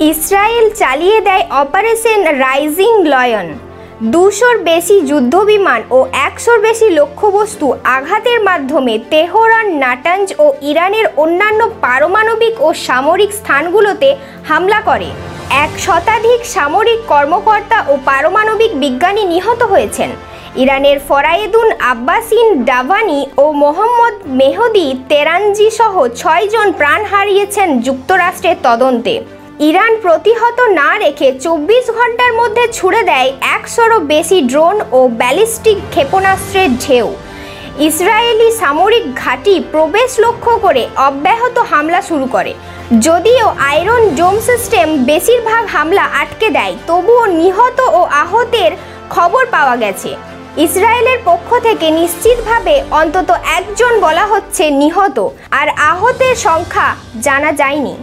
Israel চালিয়ে দেয় operation rising lion. 200-র বেশি যুদ্ধবিমান ও 100-র বেশি লক্ষ্যবস্তু আঘাতের মাধ্যমে তেহরান, নাটাঞ্জ ও ইরানের অন্যান্য পারমাণবিক ও সামরিক স্থানগুলোতে হামলা করে। 1 শতাধিক সামরিক কর্মকর্তা ও পারমাণবিক বিজ্ঞানী নিহত হয়েছেন। ইরানের ফরায়েদুন আব্বাসিন ডাভানি ও মোহাম্মদ মেহদি তেরানজি সহ 6 জন প্রাণ হারিয়েছেন যুক্তরাষ্ট্রের তদন্তে। ইরান প্রতিহত না রেখে 24 ঘন্টার মধ্যে ছুড়ে দেয় 100-রও বেশি ড্রোন ও ব্যালিস্টিক ক্ষেপণাস্ত্রের ঢেউ। ইসরায়েলি সামরিক ঘাঁটি প্রবেশ লক্ষ্য করে অব্যাহত হামলা শুরু করে। যদিও আয়রন ডোম সিস্টেম বেশিরভাগ হামলা আটকে দেয়, তবুও নিহত ও আহতের খবর পাওয়া গেছে। ইসরায়েলের পক্ষ থেকে নিশ্চিতভাবে অন্তত 1 জন বলা হচ্ছে নিহত, আর আহতের সংখ্যা জানা যায়নি।